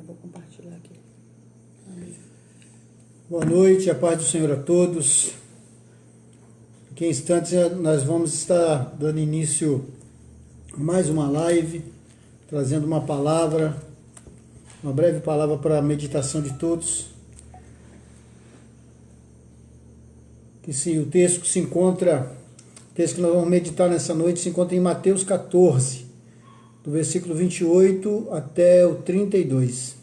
vou compartilhar aqui. Amém. Boa noite, a paz do Senhor a todos. Aqui em instantes nós vamos estar dando início a mais uma live, trazendo uma palavra, uma breve palavra para a meditação de todos. O texto que nós vamos meditar nessa noite se encontra em Mateus 14, do versículo 28 até o 32.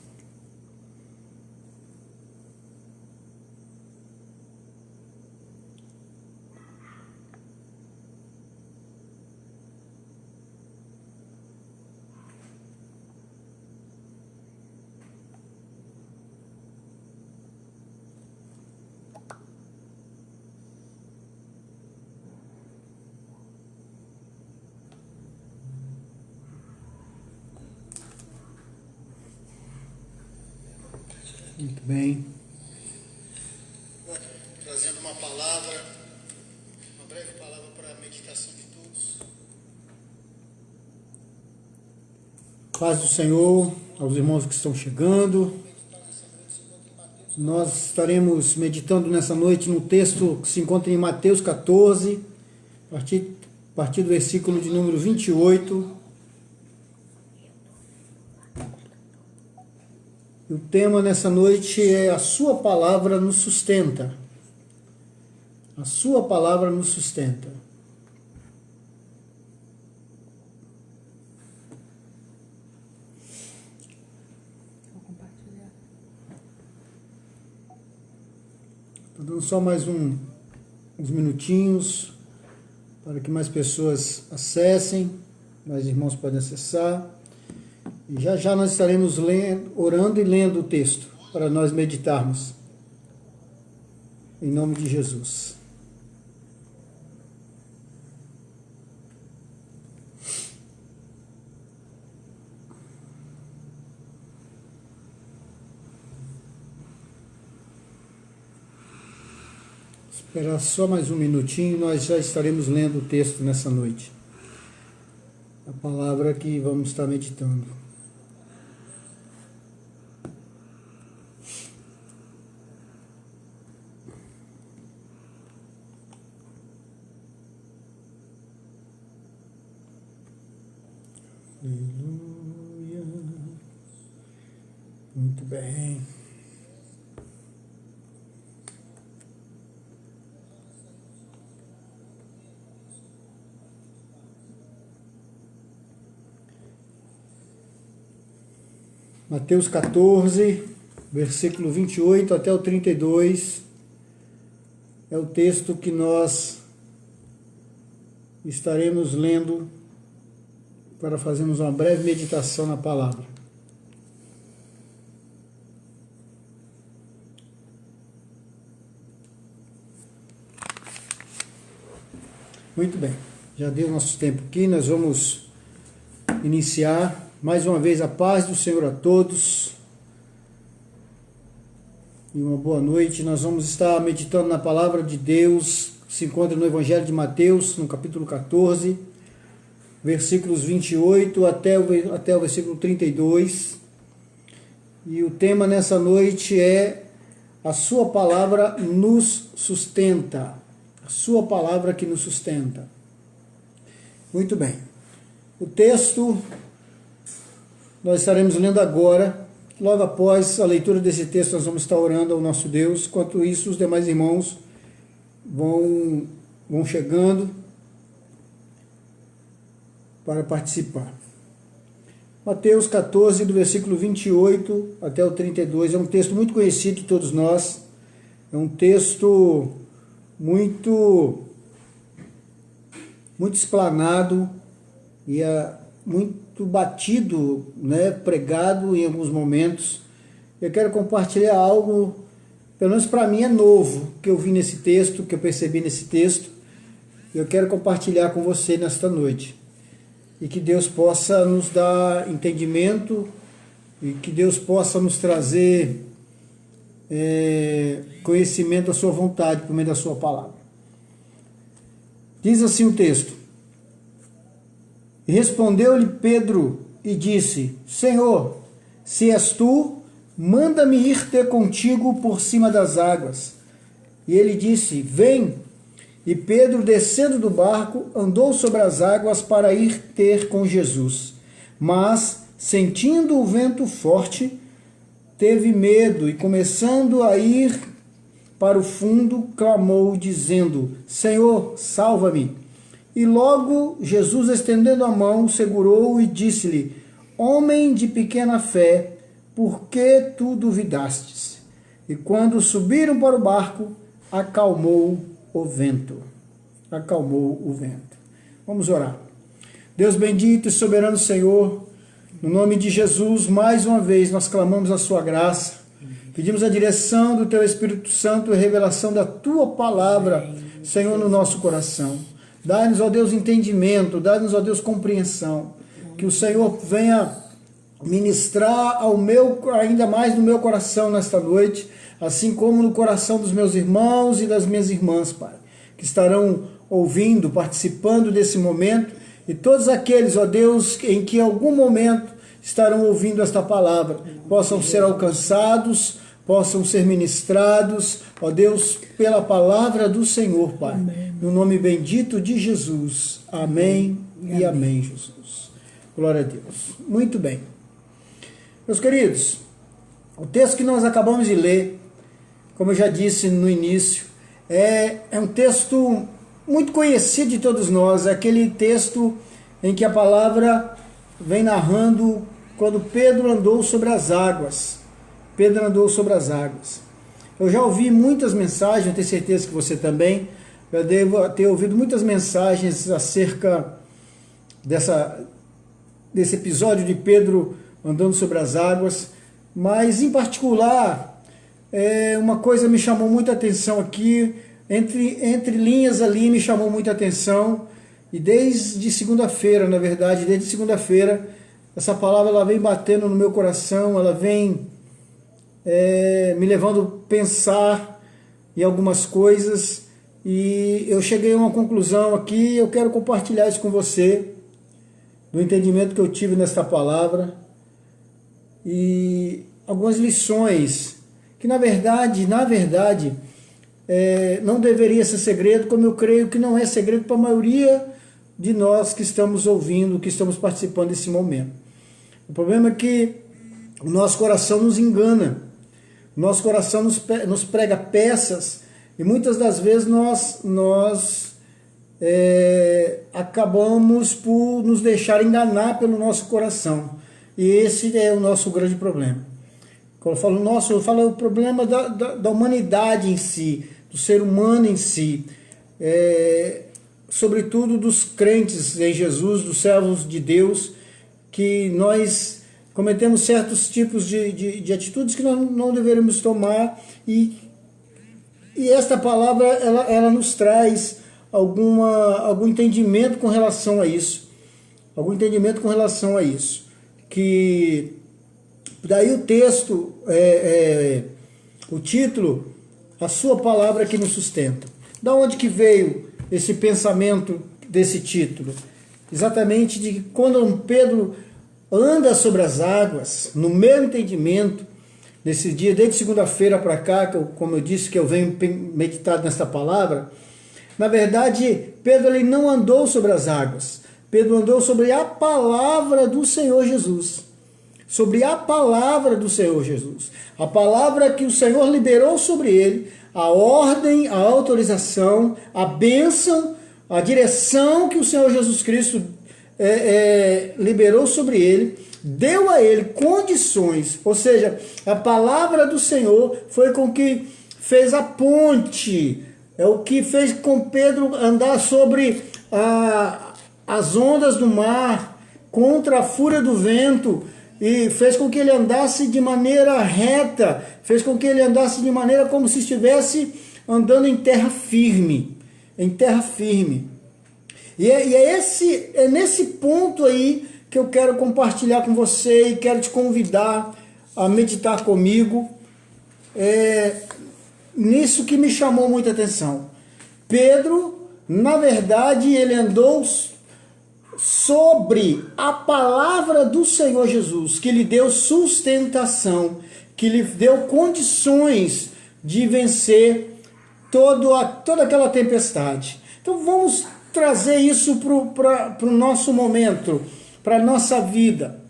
Muito bem. Trazendo uma palavra, uma breve palavra para a meditação de todos. Paz do Senhor aos irmãos que estão chegando. Nós estaremos meditando nessa noite no texto que se encontra em Mateus 14, a partir do versículo de número 28. E o tema nessa noite é a sua palavra nos sustenta. A sua palavra nos sustenta. Vou compartilhar. Estou dando só mais uns minutinhos para que mais pessoas acessem, mais irmãos podem acessar. E já nós estaremos orando e lendo o texto para nós meditarmos. Em nome de Jesus. Esperar só mais um minutinho e nós já estaremos lendo o texto nessa noite. A palavra que vamos estar meditando. Aleluia. Muito bem. Mateus 14, versículo 28 até o 32, é o texto que nós estaremos lendo para fazermos uma breve meditação na palavra. Muito bem, já deu nosso tempo aqui, nós vamos iniciar. Mais uma vez, a paz do Senhor a todos e uma boa noite. Nós vamos estar meditando na palavra de Deus, que se encontra no Evangelho de Mateus, no capítulo 14, versículos 28 até o versículo 32. E o tema nessa noite é: a sua palavra nos sustenta. A sua palavra que nos sustenta. Muito bem. O texto nós estaremos lendo agora. Logo após a leitura desse texto, nós vamos estar orando ao nosso Deus. Enquanto isso, os demais irmãos vão chegando para participar. Mateus 14, do versículo 28 até o 32, é um texto muito conhecido de todos nós. É um texto muito explanado e muito batido, pregado em alguns momentos. Eu quero compartilhar algo, pelo menos para mim é novo, que eu vi nesse texto, que eu percebi nesse texto. Eu quero compartilhar com você nesta noite. E que Deus possa nos dar entendimento e que Deus possa nos trazer conhecimento da sua vontade por meio da sua palavra. Diz assim o texto: E respondeu-lhe Pedro e disse: Senhor, Se és tu, manda-me ir ter contigo por cima das águas. E ele disse, vem. E Pedro, descendo do barco, andou sobre as águas para ir ter com Jesus. Mas, sentindo o vento forte, teve medo e, começando a ir para o fundo, clamou, dizendo, Senhor, salva-me. E logo Jesus, estendendo a mão, segurou-o e disse-lhe, homem de pequena fé, por que tu duvidastes? E quando subiram para o barco, acalmou o vento. Acalmou o vento. Vamos orar. Deus bendito e soberano Senhor, no nome de Jesus, mais uma vez nós clamamos a sua graça, pedimos a direção do teu Espírito Santo e revelação da tua palavra, Senhor, no nosso coração. Dá-nos, ó Deus, entendimento, dá-nos, ó Deus, compreensão, que o Senhor venha ministrar ainda mais no meu coração nesta noite, assim como no coração dos meus irmãos e das minhas irmãs, Pai, que estarão ouvindo, participando desse momento, e todos aqueles, ó Deus, em que em algum momento estarão ouvindo esta palavra, possam ser alcançados, possam ser ministrados, ó Deus, pela palavra do Senhor, Pai. Amém. No nome bendito de Jesus. Amém e amém, Jesus. Glória a Deus. Muito bem. Meus queridos, o texto que nós acabamos de ler, como eu já disse no início, é um texto muito conhecido de todos nós, é aquele texto em que a palavra vem narrando quando Pedro andou sobre as águas. Pedro andou sobre as águas. Eu já ouvi muitas mensagens, eu tenho certeza que você também, eu devo ter ouvido muitas mensagens acerca desse episódio de Pedro andando sobre as águas, mas em particular, uma coisa me chamou muita atenção aqui, entre linhas ali me chamou muita atenção, e desde segunda-feira, na verdade, desde segunda-feira, essa palavra ela vem batendo no meu coração, ela vem me levando a pensar em algumas coisas, e eu cheguei a uma conclusão aqui, eu quero compartilhar isso com você, do entendimento que eu tive nesta palavra, e algumas lições, que na verdade, não deveria ser segredo, como eu creio que não é segredo para a maioria de nós que estamos ouvindo, que estamos participando desse momento. O problema é que o nosso coração nos engana, o nosso coração nos prega peças, e muitas das vezes nós acabamos por nos deixar enganar pelo nosso coração, e esse é o nosso grande problema. Quando eu falo o problema da humanidade em si, do ser humano em si, sobretudo dos crentes em Jesus, dos servos de Deus, que nós cometemos certos tipos de atitudes que nós não deveríamos tomar, e esta palavra ela nos traz algum entendimento com relação a isso, que daí o texto, o título, a sua palavra que nos sustenta. Da onde que veio esse pensamento desse título? Exatamente de que quando Pedro anda sobre as águas, no meu entendimento, nesse dia, desde segunda-feira para cá, como eu disse, que eu venho meditado nesta palavra, na verdade, Pedro ele não andou sobre as águas, Pedro andou sobre a palavra do Senhor Jesus. Sobre a palavra do Senhor Jesus. A palavra que o Senhor liberou sobre ele, a ordem, a autorização, a bênção, a direção que o Senhor Jesus Cristo liberou sobre ele, deu a ele condições, ou seja, a palavra do Senhor foi com que fez a ponte, é o que fez com Pedro andar sobre as ondas do mar, contra a fúria do vento, e fez com que ele andasse de maneira reta, fez com que ele andasse de maneira como se estivesse andando em terra firme, E é nesse ponto aí que eu quero compartilhar com você e quero te convidar a meditar comigo, nisso que me chamou muita atenção. Pedro, na verdade, ele andou sobre a palavra do Senhor Jesus, que lhe deu sustentação, que lhe deu condições de vencer toda aquela tempestade. Então vamos trazer isso para o nosso momento, para a nossa vida,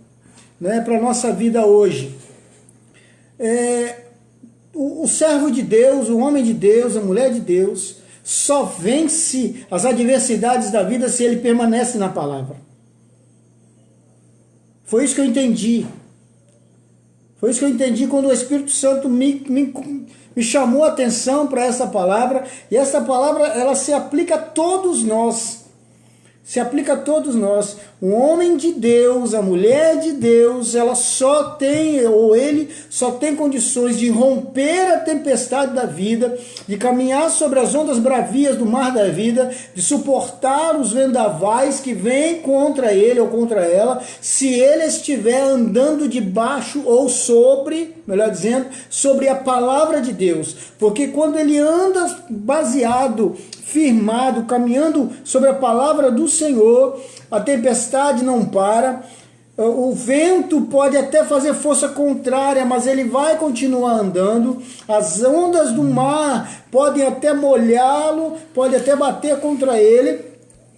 né? Para a nossa vida hoje. O servo de Deus, o homem de Deus, a mulher de Deus, só vence as adversidades da vida se ele permanece na palavra. Foi isso que eu entendi. Foi isso que eu entendi quando o Espírito Santo me chamou a atenção para essa palavra. E essa palavra, ela se aplica a todos nós. Se aplica a todos nós. O homem de Deus, a mulher de Deus, ela só tem, ou ele só tem condições de romper a tempestade da vida, de caminhar sobre as ondas bravias do mar da vida, de suportar os vendavais que vêm contra ele ou contra ela, se ele estiver andando debaixo ou sobre, melhor dizendo, sobre a palavra de Deus. Porque quando ele anda baseado, firmado, caminhando sobre a palavra do Senhor, a tempestade não para, o vento pode até fazer força contrária, mas ele vai continuar andando, as ondas do mar podem até molhá-lo, pode até bater contra ele,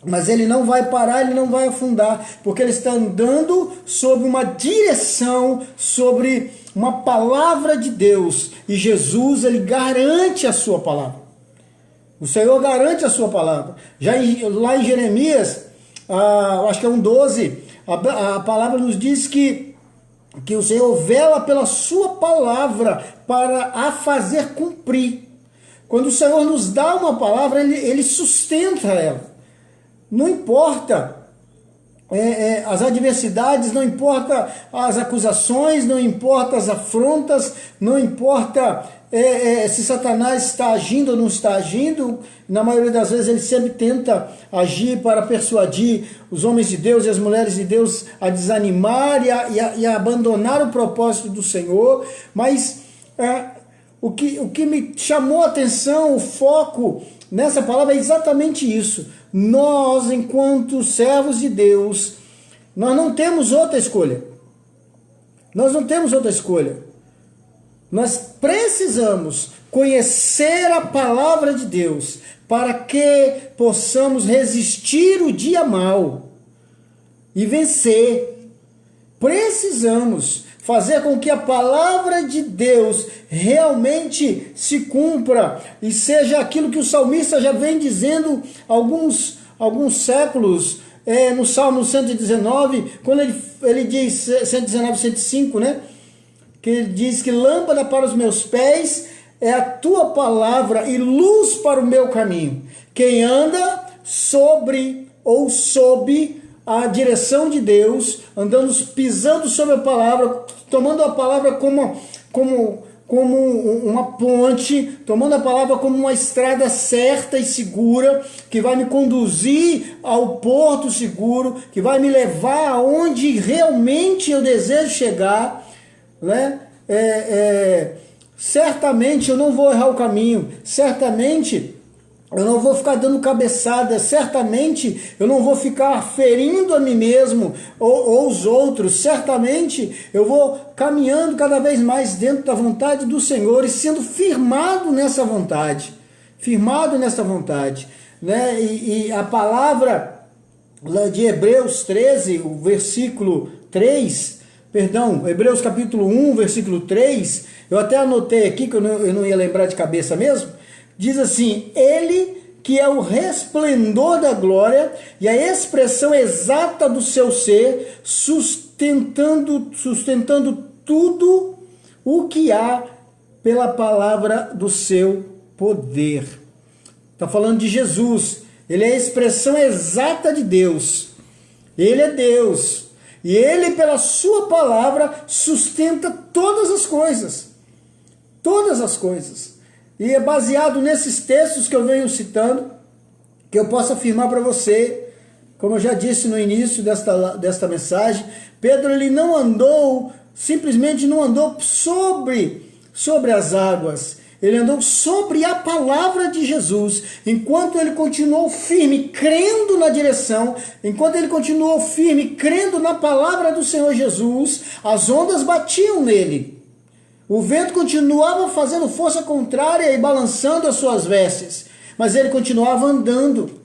mas ele não vai parar, ele não vai afundar, porque ele está andando sobre uma direção, sobre uma palavra de Deus, e Jesus, ele garante a sua palavra. O Senhor garante a sua palavra. Lá em Jeremias, acho que é 1:12, a palavra nos diz que o Senhor vela pela sua palavra para a fazer cumprir. Quando o Senhor nos dá uma palavra, ele sustenta ela. Não importa as adversidades, não importa as acusações, não importa as afrontas, não importa se Satanás está agindo ou não está agindo. Na maioria das vezes ele sempre tenta agir para persuadir os homens de Deus e as mulheres de Deus a desanimar e a abandonar o propósito do Senhor. Mas o que me chamou a atenção, o foco nessa palavra é exatamente isso. Nós, enquanto servos de Deus, nós não temos outra escolha. Nós não temos outra escolha. Nós precisamos conhecer a palavra de Deus para que possamos resistir o dia mau e vencer. Precisamos fazer com que a palavra de Deus realmente se cumpra e seja aquilo que o salmista já vem dizendo há alguns séculos, no Salmo 119, quando ele diz, 119, 105, né? Que ele diz que lâmpada para os meus pés é a tua palavra e luz para o meu caminho. Quem anda sobre ou sob a direção de Deus, andando, pisando sobre a palavra, tomando a palavra como uma ponte, tomando a palavra como uma estrada certa e segura, que vai me conduzir ao porto seguro, que vai me levar aonde realmente eu desejo chegar, né? Certamente eu não vou errar o caminho, certamente eu não vou ficar dando cabeçada, certamente eu não vou ficar ferindo a mim mesmo ou os outros, certamente eu vou caminhando cada vez mais dentro da vontade do Senhor e sendo firmado nessa vontade, né? E a palavra de Hebreus 13, o versículo 3, Hebreus capítulo 1, versículo 3, eu até anotei aqui, que eu não ia lembrar de cabeça mesmo, diz assim: ele que é o resplendor da glória e a expressão exata do seu ser, sustentando tudo o que há pela palavra do seu poder. Está falando de Jesus, ele é a expressão exata de Deus, ele é Deus. E ele, pela sua palavra, sustenta todas as coisas. Todas as coisas. E é baseado nesses textos que eu venho citando, que eu posso afirmar para você, como eu já disse no início desta mensagem, Pedro ele não andou, simplesmente não andou sobre as águas. Ele andou sobre a palavra de Jesus. Enquanto ele continuou firme, crendo na direção, enquanto ele continuou firme, crendo na palavra do Senhor Jesus, as ondas batiam nele. O vento continuava fazendo força contrária e balançando as suas vestes, mas ele continuava andando.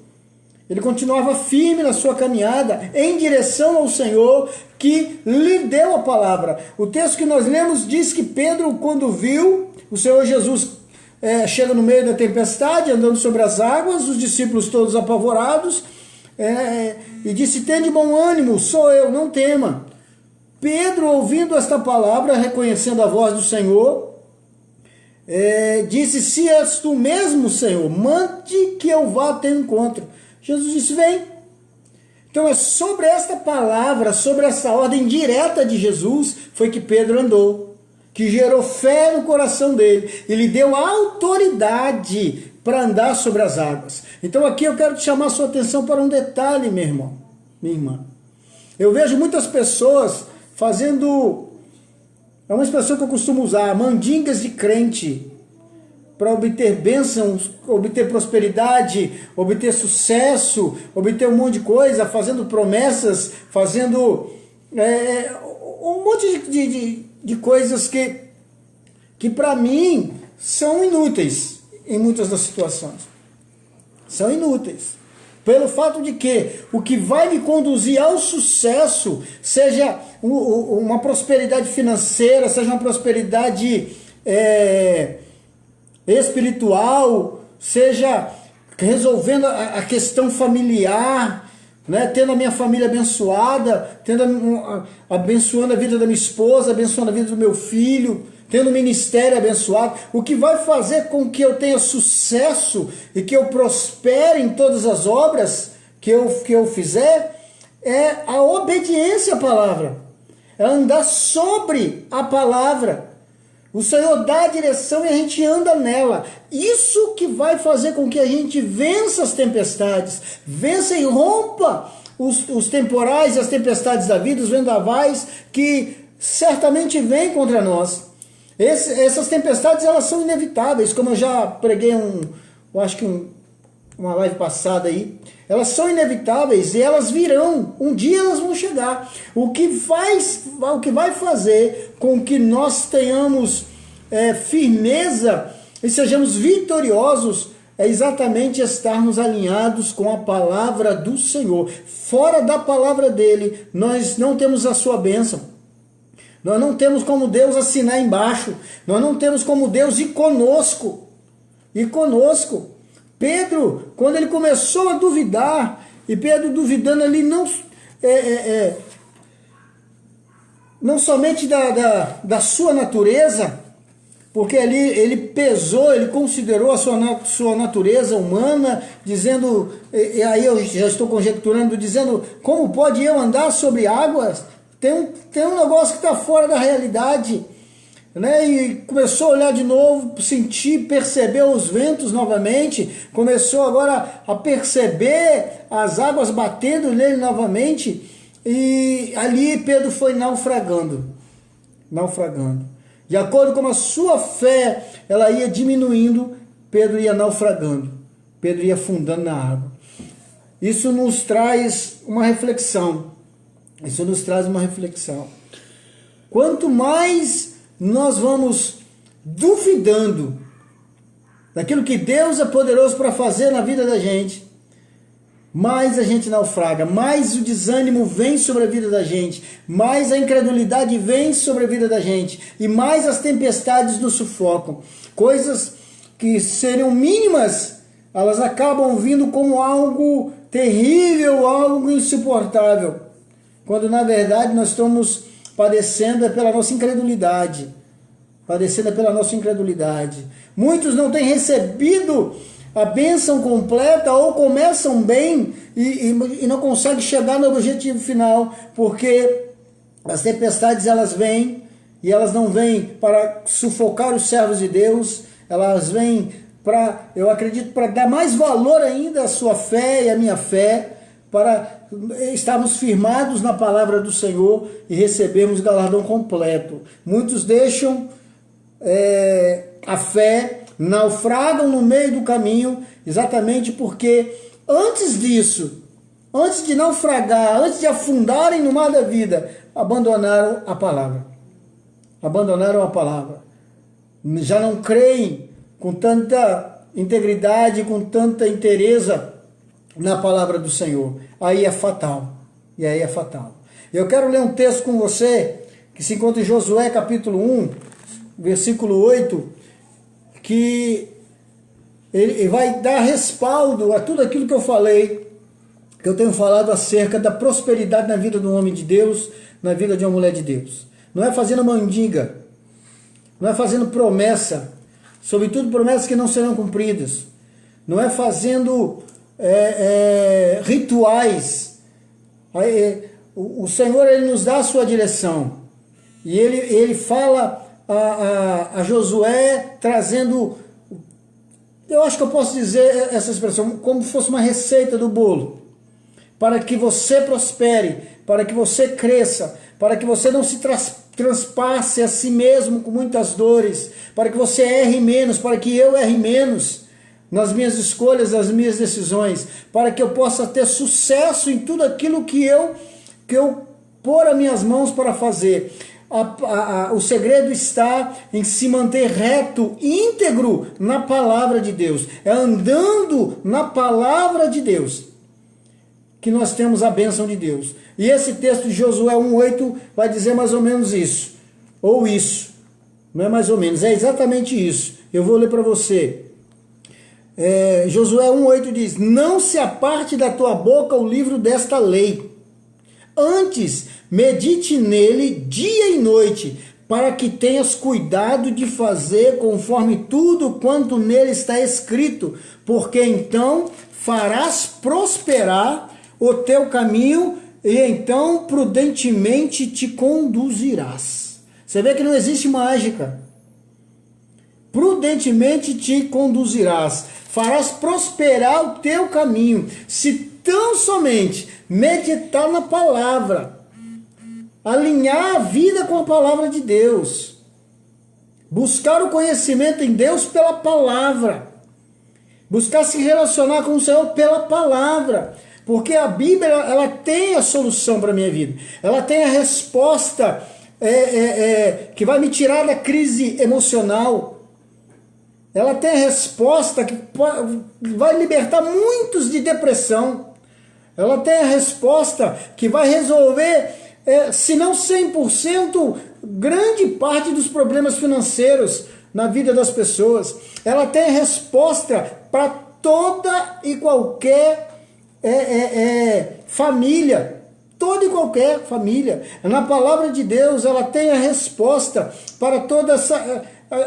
Ele continuava firme na sua caminhada em direção ao Senhor que lhe deu a palavra. O texto que nós lemos diz que Pedro, quando viu o Senhor Jesus chega no meio da tempestade, andando sobre as águas, os discípulos todos apavorados, e disse: "Tende bom ânimo, sou eu, não tema." Pedro, ouvindo esta palavra, reconhecendo a voz do Senhor, disse: "Se és tu mesmo, Senhor, mande que eu vá a teu encontro." Jesus disse: "Vem." Então é sobre esta palavra, sobre essa ordem direta de Jesus, foi que Pedro andou, que gerou fé no coração dele e lhe deu autoridade para andar sobre as águas. Então aqui eu quero te chamar a sua atenção para um detalhe, meu irmão, minha irmã. Eu vejo muitas pessoas fazendo, é uma expressão que eu costumo usar, mandingas de crente, para obter bênçãos, obter prosperidade, obter sucesso, obter um monte de coisa, fazendo promessas, fazendo um monte de coisas que para mim são inúteis em muitas das situações. São inúteis. Pelo fato de que o que vai me conduzir ao sucesso, seja uma prosperidade financeira, seja uma prosperidade espiritual, seja resolvendo a questão familiar, né, tendo a minha família abençoada, abençoando a vida da minha esposa, abençoando a vida do meu filho, tendo um ministério abençoado, o que vai fazer com que eu tenha sucesso e que eu prospere em todas as obras que eu fizer, é a obediência à palavra, é andar sobre a palavra. O Senhor dá a direção e a gente anda nela. Isso que vai fazer com que a gente vença as tempestades, vença e rompa os temporais e as tempestades da vida, os vendavais que certamente vêm contra nós. Essas tempestades, elas são inevitáveis, como eu já preguei uma live passada aí. Elas são inevitáveis e elas virão, um dia elas vão chegar. O que vai fazer com que nós tenhamos firmeza e sejamos vitoriosos é exatamente estarmos alinhados com a palavra do Senhor. Fora da palavra dele, nós não temos a sua bênção. Nós não temos como Deus assinar embaixo. Nós não temos como Deus ir conosco. Pedro, quando ele começou a duvidar, e Pedro duvidando ali não somente da sua natureza, porque ali ele pesou, ele considerou a sua natureza humana, dizendo, e aí eu já estou conjecturando, dizendo: como pode eu andar sobre águas? Tem um negócio que está fora da realidade. Né? E começou a olhar de novo, sentir, perceber os ventos novamente, começou agora a perceber as águas batendo nele novamente, e ali Pedro foi naufragando. De acordo com a sua fé, ela ia diminuindo, Pedro ia naufragando, Pedro ia afundando na água. Isso nos traz uma reflexão. Quanto mais nós vamos duvidando daquilo que Deus é poderoso para fazer na vida da gente, mais a gente naufraga, mais o desânimo vem sobre a vida da gente, mais a incredulidade vem sobre a vida da gente, e mais as tempestades nos sufocam. Coisas que seriam mínimas, elas acabam vindo como algo terrível, algo insuportável, quando na verdade nós estamos padecendo pela nossa incredulidade. Muitos não têm recebido a bênção completa, ou começam bem e não conseguem chegar no objetivo final, porque as tempestades elas vêm, e elas não vêm para sufocar os servos de Deus, elas vêm para, eu acredito, para dar mais valor ainda à sua fé e à minha fé, para estarmos firmados na palavra do Senhor e recebermos galardão completo. Muitos deixam a fé naufragam no meio do caminho, exatamente porque antes disso, antes de naufragar, antes de afundarem no mar da vida, abandonaram a palavra. Abandonaram a palavra. Já não creem com tanta integridade, com tanta inteireza na palavra do Senhor. Aí é fatal. E aí é fatal. Eu quero ler um texto com você, que se encontra em Josué capítulo 1, versículo 8, que ele vai dar respaldo a tudo aquilo que eu falei, que eu tenho falado acerca da prosperidade na vida do homem de Deus, na vida de uma mulher de Deus. Não é fazendo mandinga, não é fazendo promessa, sobretudo promessas que não serão cumpridas. Não é fazendo rituais. O Senhor, ele nos dá a sua direção. E ele fala a Josué trazendo, eu acho que eu posso dizer essa expressão, como se fosse uma receita do bolo. Para que você prospere, para que você cresça, para que você não se transpasse a si mesmo com muitas dores, para que você erre menos, para que eu erre menos nas minhas escolhas, nas minhas decisões, para que eu possa ter sucesso em tudo aquilo que eu pôr as minhas mãos para fazer. O segredo está em se manter reto, íntegro na palavra de Deus. É andando na palavra de Deus que nós temos a bênção de Deus. E esse texto de Josué 1,8 vai dizer mais ou menos isso. Ou isso. Não é mais ou menos, é exatamente isso. Eu vou ler para você. Josué 1,8 diz: não se aparte da tua boca o livro desta lei. Antes, medite nele dia e noite, para que tenhas cuidado de fazer conforme tudo quanto nele está escrito, porque então farás prosperar o teu caminho e então prudentemente te conduzirás. Você vê que não existe mágica. Prudentemente te conduzirás, farás prosperar o teu caminho, se tão somente meditar na palavra, alinhar a vida com a palavra de Deus, buscar o conhecimento em Deus pela palavra, buscar se relacionar com o Senhor pela palavra, porque a Bíblia ela tem a solução para a minha vida, ela tem a resposta que vai me tirar da crise emocional, ela tem a resposta que vai libertar muitos de depressão, ela tem a resposta que vai resolver, se não 100%, grande parte dos problemas financeiros na vida das pessoas. Ela tem a resposta para toda e qualquer família. Toda e qualquer família. Na palavra de Deus, ela tem a resposta para toda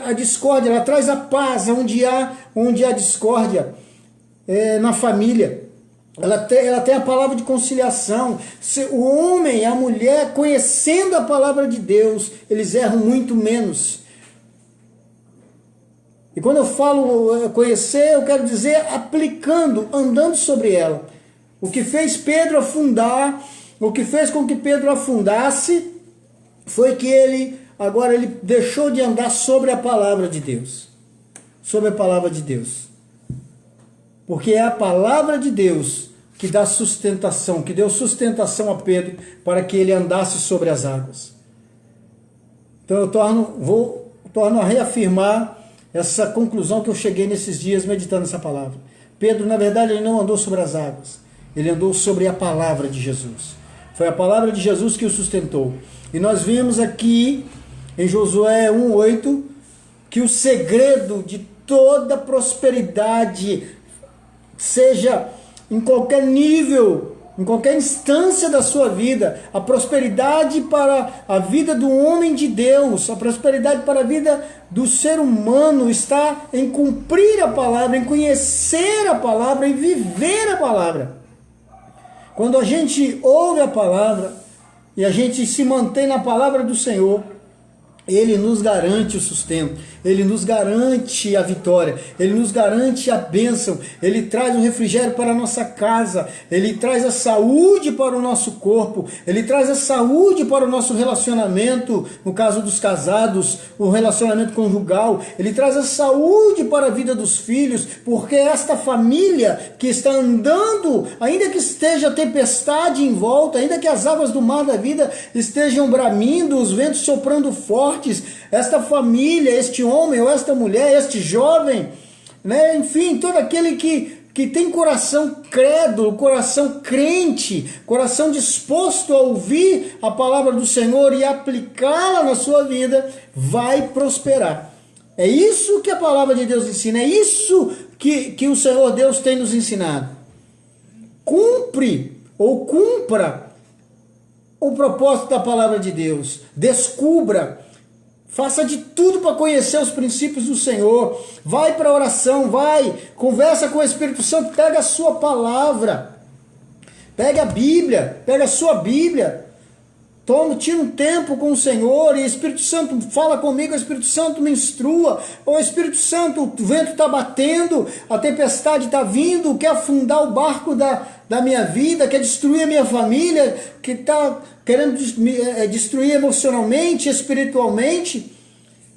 a discórdia. Ela traz a paz onde há discórdia na família. Ela tem a palavra de conciliação. O homem e a mulher, conhecendo a palavra de Deus, eles erram muito menos. E quando eu falo conhecer, eu quero dizer aplicando, andando sobre ela. O que fez Pedro afundar, o que fez com que Pedro afundasse, foi que ele deixou de andar sobre a palavra de Deus. Sobre a palavra de Deus. Porque é a palavra de Deus que dá sustentação, que deu sustentação a Pedro para que ele andasse sobre as águas. Então eu torno a reafirmar essa conclusão que eu cheguei nesses dias meditando essa palavra. Pedro, na verdade, ele não andou sobre as águas, ele andou sobre a palavra de Jesus. Foi a palavra de Jesus que o sustentou. E nós vimos aqui em Josué 1,8 que o segredo de toda prosperidade, seja em qualquer nível, em qualquer instância da sua vida, a prosperidade para a vida do homem de Deus, a prosperidade para a vida do ser humano está em cumprir a palavra, em conhecer a palavra, em viver a palavra. Quando a gente ouve a palavra e a gente se mantém na palavra do Senhor, Ele nos garante o sustento, Ele nos garante a vitória, Ele nos garante a bênção, Ele traz um refrigério para a nossa casa, Ele traz a saúde para o nosso corpo, Ele traz a saúde para o nosso relacionamento, no caso dos casados, o relacionamento conjugal, Ele traz a saúde para a vida dos filhos, porque esta família que está andando, ainda que esteja tempestade em volta, ainda que as águas do mar da vida estejam bramindo, os ventos soprando forte, esta família, este homem ou esta mulher, este jovem, né? Enfim, todo aquele que tem coração crédulo, coração crente, coração disposto a ouvir a palavra do Senhor e aplicá-la na sua vida, vai prosperar. É isso que a palavra de Deus ensina, é isso que o Senhor Deus tem nos ensinado. Cumpre ou cumpra o propósito da palavra de Deus, descubra, faça de tudo para conhecer os princípios do Senhor. Vai para a oração, conversa com o Espírito Santo, pega a sua palavra, pega a Bíblia, pega a sua Bíblia, tira um tempo com o Senhor, e o Espírito Santo fala comigo, o Espírito Santo me instrua, o Espírito Santo, o vento está batendo, a tempestade está vindo, quer afundar o barco da minha vida, quer destruir a minha família, que está querendo destruir emocionalmente, espiritualmente.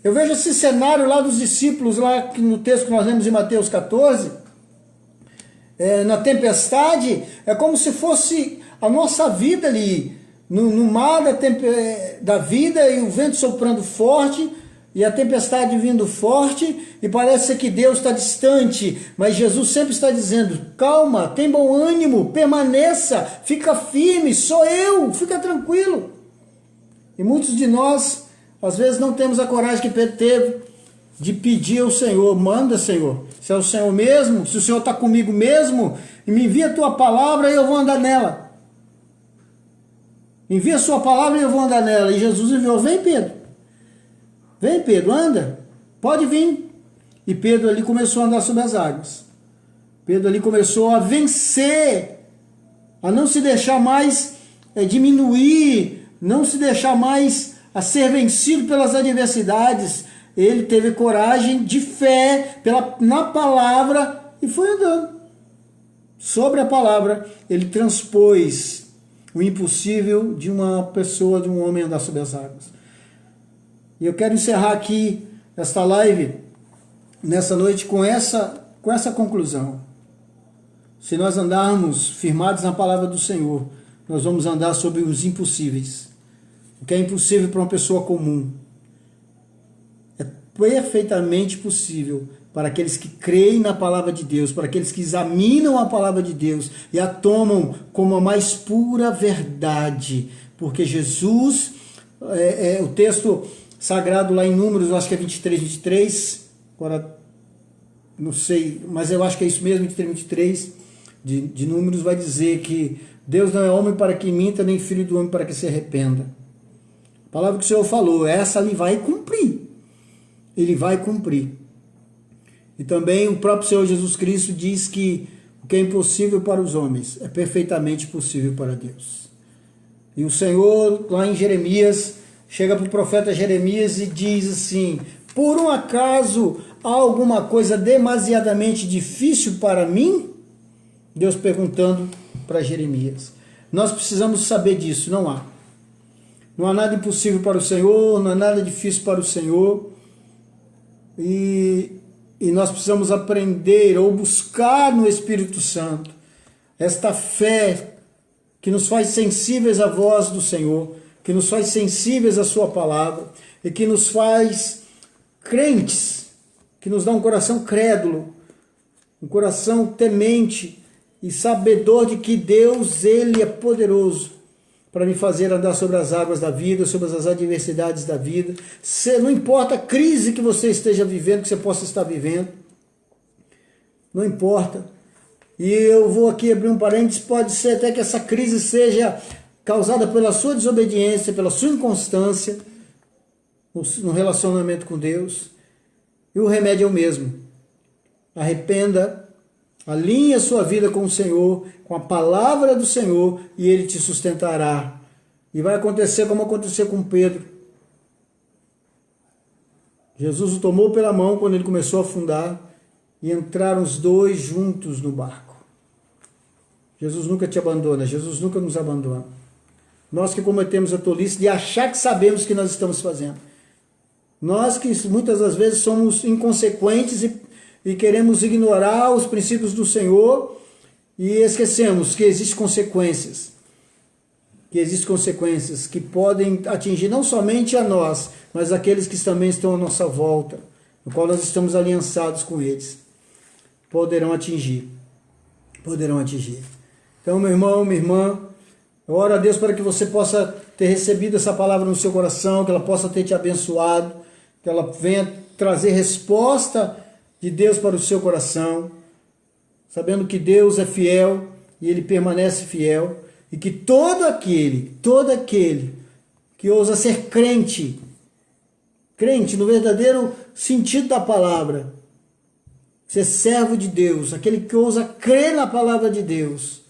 Eu vejo esse cenário lá dos discípulos, lá no texto que nós lemos em Mateus 14, na tempestade, é como se fosse a nossa vida ali, no mar da vida, e o vento soprando forte, e a tempestade vindo forte, e parece que Deus está distante, mas Jesus sempre está dizendo: calma, tem bom ânimo, permaneça, fica firme, sou eu, fica tranquilo. E muitos de nós, às vezes, não temos a coragem que Pedro teve de pedir ao Senhor: manda, Senhor, se é o Senhor mesmo, se o Senhor está comigo mesmo, e me envia a tua palavra e eu vou andar nela. Envia a sua palavra e eu vou andar nela. E Jesus enviou: vem, Pedro. Vem, Pedro, anda. Pode vir. E Pedro ali começou a andar sobre as águas. Pedro ali começou a vencer, a não se deixar mais diminuir, não se deixar mais a ser vencido pelas adversidades. Ele teve coragem de fé na palavra e foi andando. Sobre a palavra, ele transpôs o impossível de uma pessoa, de um homem andar sobre as águas. E eu quero encerrar aqui esta live, nessa noite, com essa conclusão. Se nós andarmos firmados na palavra do Senhor, nós vamos andar sobre os impossíveis. O que é impossível para uma pessoa comum é perfeitamente possível para aqueles que creem na palavra de Deus, para aqueles que examinam a palavra de Deus e a tomam como a mais pura verdade. Porque Jesus, o texto sagrado lá em Números, eu acho que é 23, agora não sei, mas eu acho que é isso mesmo, 23, de Números, vai dizer que Deus não é homem para que minta, nem filho do homem para que se arrependa. A palavra que o Senhor falou, essa ele vai cumprir. Ele vai cumprir. E também o próprio Senhor Jesus Cristo diz que o que é impossível para os homens é perfeitamente possível para Deus. E o Senhor, lá em Jeremias, chega para o profeta Jeremias e diz assim: por um acaso há alguma coisa demasiadamente difícil para mim? Deus perguntando para Jeremias. Nós precisamos saber disso, não há. Não há nada impossível para o Senhor, não há nada difícil para o Senhor. E nós precisamos aprender ou buscar no Espírito Santo esta fé que nos faz sensíveis à voz do Senhor, que nos faz sensíveis à sua palavra e que nos faz crentes, que nos dá um coração crédulo, um coração temente e sabedor de que Deus, Ele é poderoso para me fazer andar sobre as águas da vida, sobre as adversidades da vida. Não importa a crise que você esteja vivendo, que você possa estar vivendo, não importa. E eu vou aqui abrir um parênteses, pode ser até que essa crise seja causada pela sua desobediência, pela sua inconstância no relacionamento com Deus. E o remédio é o mesmo. Arrependa, alinhe a sua vida com o Senhor, com a palavra do Senhor, e Ele te sustentará. E vai acontecer como aconteceu com Pedro. Jesus o tomou pela mão quando ele começou a afundar e entraram os dois juntos no barco. Jesus nunca te abandona, Jesus nunca nos abandona. Nós que cometemos a tolice de achar que sabemos o que nós estamos fazendo. Nós que muitas das vezes somos inconsequentes e queremos ignorar os princípios do Senhor e esquecemos que existem consequências. Que existem consequências que podem atingir não somente a nós, mas aqueles que também estão à nossa volta, no qual nós estamos aliançados com eles. Poderão atingir. Então, meu irmão, minha irmã, eu oro a Deus para que você possa ter recebido essa palavra no seu coração, que ela possa ter te abençoado, que ela venha trazer resposta de Deus para o seu coração, sabendo que Deus é fiel e Ele permanece fiel, e que todo aquele que ousa ser crente no verdadeiro sentido da palavra, ser servo de Deus, aquele que ousa crer na palavra de Deus,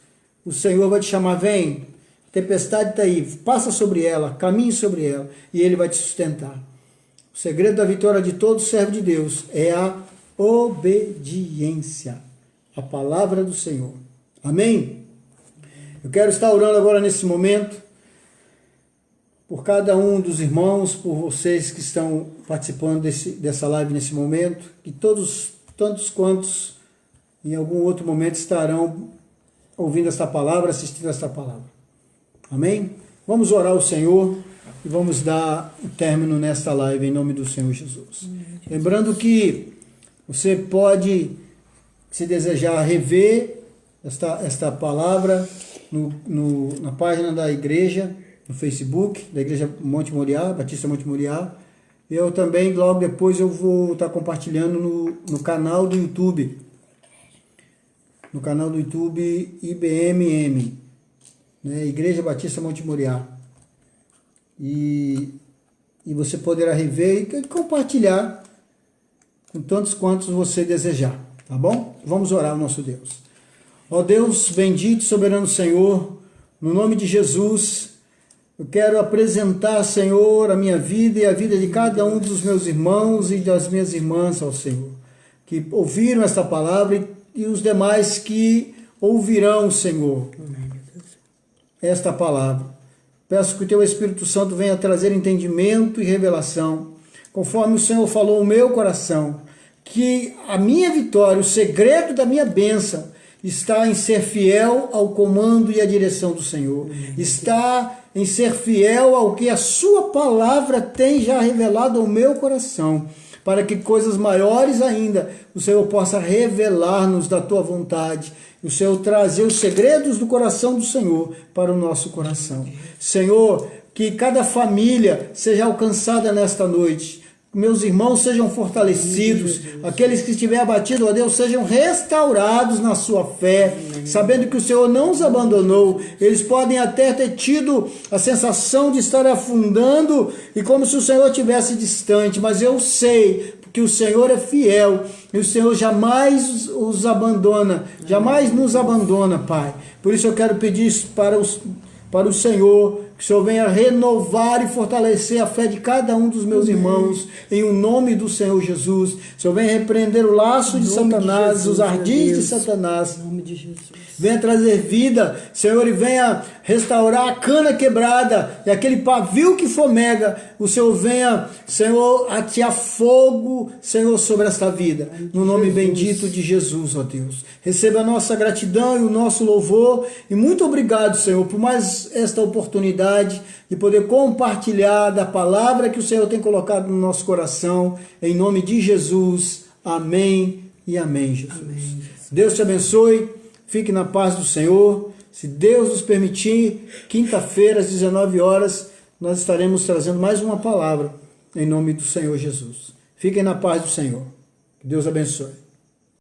o Senhor vai te chamar, vem, a tempestade está aí, passa sobre ela, caminhe sobre ela, e Ele vai te sustentar. O segredo da vitória de todo servo de Deus é a obediência à palavra do Senhor. Amém? Eu quero estar orando agora nesse momento por cada um dos irmãos, por vocês que estão participando dessa live nesse momento, e tantos quantos em algum outro momento estarão ouvindo esta palavra, assistindo esta palavra. Amém? Vamos orar ao Senhor e vamos dar o término nesta live em nome do Senhor Jesus. Lembrando que você pode, se desejar, rever esta palavra na página da igreja, no Facebook, da Igreja Monte Moriá, Batista Monte Moriá. Eu também, logo depois, eu vou estar compartilhando no canal do YouTube. No canal do YouTube IBMM, né, Igreja Batista Monte Moriá. E você poderá rever e compartilhar com tantos quantos você desejar, tá bom? Vamos orar ao nosso Deus. Ó Deus bendito, soberano Senhor, no nome de Jesus, eu quero apresentar, Senhor, a minha vida e a vida de cada um dos meus irmãos e das minhas irmãs, ao Senhor, que ouviram esta palavra e os demais que ouvirão, Senhor, esta palavra. Peço que o Teu Espírito Santo venha trazer entendimento e revelação, conforme o Senhor falou ao meu coração, que a minha vitória, o segredo da minha bênção, está em ser fiel ao comando e à direção do Senhor. Está em ser fiel ao que a sua palavra tem já revelado ao meu coração, para que coisas maiores ainda o Senhor possa revelar-nos da tua vontade, e o Senhor trazer os segredos do coração do Senhor para o nosso coração. Senhor, que cada família seja alcançada nesta noite, meus irmãos sejam fortalecidos, aqueles que estiverem abatidos, ó Deus, sejam restaurados na sua fé, sabendo que o Senhor não os abandonou. Eles podem até ter tido a sensação de estar afundando e como se o Senhor estivesse distante, mas eu sei que o Senhor é fiel e o Senhor jamais os abandona, jamais nos abandona, Pai. Por isso eu quero pedir isso para o Senhor, que o Senhor venha renovar e fortalecer a fé de cada um dos meus irmãos, em o nome do Senhor Jesus. O Senhor venha repreender o laço de Satanás, os ardis de Satanás. Em nome de Jesus. Venha trazer vida, Senhor, e venha restaurar a cana quebrada e aquele pavio que fomega. O Senhor venha, Senhor, atear fogo, Senhor, sobre esta vida. No nome bendito de Jesus, ó Deus. Receba a nossa gratidão e o nosso louvor. E muito obrigado, Senhor, por mais esta oportunidade de poder compartilhar da palavra que o Senhor tem colocado no nosso coração. Em nome de Jesus. Amém e amém, Jesus. Amém. Deus te abençoe. Fique na paz do Senhor. Se Deus nos permitir, quinta-feira, às 19 horas, nós estaremos trazendo mais uma palavra em nome do Senhor Jesus. Fiquem na paz do Senhor. Que Deus abençoe.